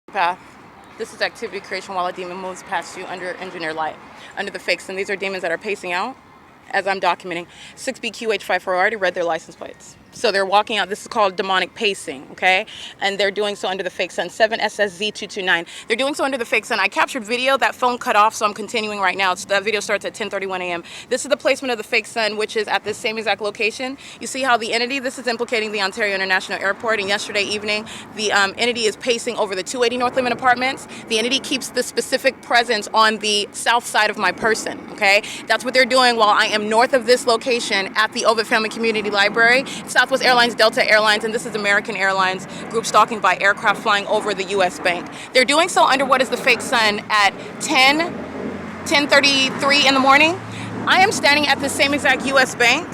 Path. This is activity creation while a demon moves past you under engineer light, under the fakes, and these are demons that are pacing out as I'm documenting. 6BQH54 already read their license plates. So they're walking out. This is called demonic pacing, okay? And they're doing so under the fake sun. 7SSZ229. They're doing so under the fake sun. I captured video. That phone cut off, so I'm continuing right now. That video starts at 10:31 a.m. This is the placement of the fake sun, which is at this same exact location. You see how the entity, this is implicating the Ontario International Airport, and yesterday evening, the entity is pacing over the 280 North Limit Apartments. The entity keeps the specific presence on the south side of my person, okay? That's what they're doing while I am north of this location at the Ovid Family Community Library. Southwest Airlines, Delta Airlines, and this is American Airlines group stalking by aircraft flying over the U.S. Bank. They're doing so under what is the fake sun at 10:33 in the morning. I am standing at the same exact U.S. Bank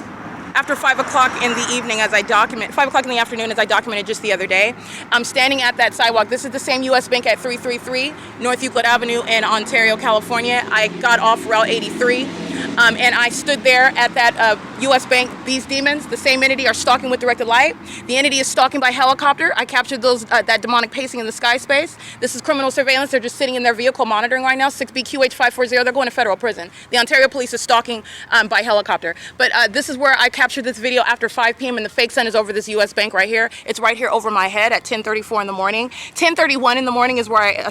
after 5 o'clock in the evening as I document, 5 o'clock in the afternoon as I documented just the other day. I'm standing at that sidewalk. This is the same U.S. Bank at 333 North Euclid Avenue in Ontario, California. I got off Route 83. And I stood there at that U.S. Bank. These demons, the same entity, are stalking with directed light. The entity is stalking by helicopter. I captured those that demonic pacing in the sky space. This is criminal surveillance. They're just sitting in their vehicle monitoring right now. 6BQH540. They're going to federal prison. The Ontario police is stalking by helicopter. But this is where I captured this video after 5 p.m. and the fake sun is over this U.S. Bank right here. It's right here over my head at 10:34 in the morning. 10:31 in the morning is where I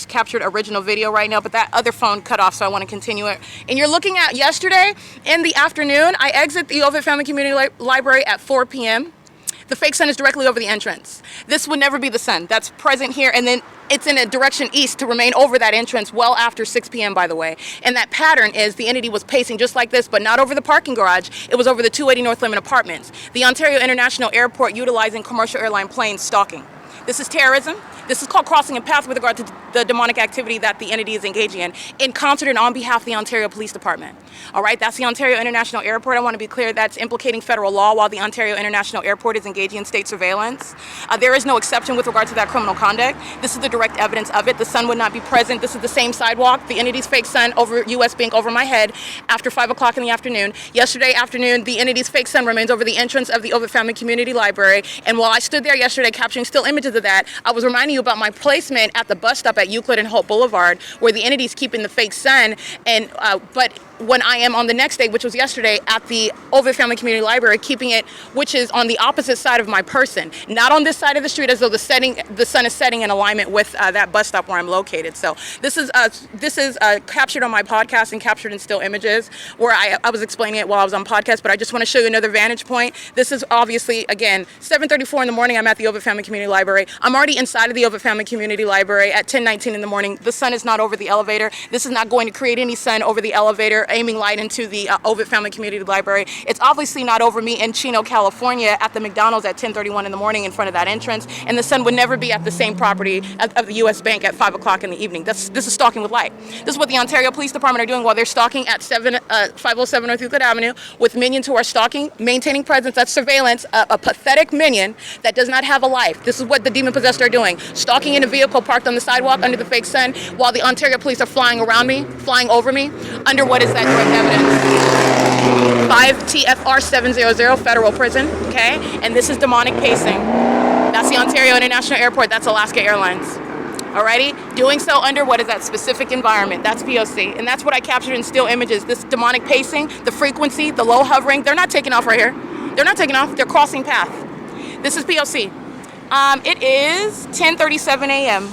captured original video right now. But that other phone cut off, so I want to continue it. And you're looking at yesterday in the afternoon, I exit the Ovid Family Community Library at 4 p.m. The fake sun is directly over the entrance. This would never be the sun that's present here, and then it's in a direction east to remain over that entrance well after 6 p.m., by the way. And that pattern is the entity was pacing just like this, but not over the parking garage. It was over the 280 North Limit Apartments. The Ontario International Airport utilizing commercial airline planes stalking. This is terrorism. This is called crossing a path with regard to the demonic activity that the entity is engaging in concert and on behalf of the Ontario Police Department. All right, that's the Ontario International Airport. I want to be clear, that's implicating federal law while the Ontario International Airport is engaging in state surveillance. There is no exception with regard to that criminal conduct. This is the direct evidence of it. The sun would not be present. This is the same sidewalk. The entity's fake sun over U.S. Bank over my head after 5 o'clock in the afternoon. Yesterday afternoon, the entity's fake sun remains over the entrance of the Ovid Family Community Library. And while I stood there yesterday capturing still images of that, I was reminding you about my placement at the bus stop at Euclid and Hope Boulevard, where the entity's keeping the fake sun. And but when I am on the next day, which was yesterday, at the Ovid Family Community Library, keeping it, which is on the opposite side of my person, not on this side of the street, as though the sun is setting in alignment with that bus stop where I'm located. So this is captured on my podcast and captured in still images, where I was explaining it while I was on podcast. But I just want to show you another vantage point. This is obviously, again, 7:34 in the morning. I'm at the Ovid Family Community Library. I'm already inside of the Ovid Family Community Library at 10:19 in the morning. The sun is not over the elevator. This is not going to create any sun over the elevator, aiming light into the Ovid Family Community Library. It's obviously not over me in Chino, California at the McDonald's at 10:31 in the morning in front of that entrance. And the sun would never be at the same property of the U.S. Bank at 5 o'clock in the evening. This is stalking with light. This is what the Ontario Police Department are doing while they're stalking at 507 North Euclid Avenue with minions who are stalking, maintaining presence. That's surveillance, a pathetic minion that does not have a life. This is what the demon-possessed are doing. Stalking in a vehicle parked on the sidewalk under the fake sun while the Ontario police are flying around me, flying over me, under what is that direct evidence? 5 TFR 700 federal prison, okay? And this is demonic pacing. That's the Ontario International Airport. That's Alaska Airlines. Alrighty? Doing so under what is that specific environment? That's P.O.C. And that's what I captured in still images. This demonic pacing, the frequency, the low hovering. They're not taking off right here. They're not taking off. They're crossing path. This is P.O.C. It is 10:37 a.m.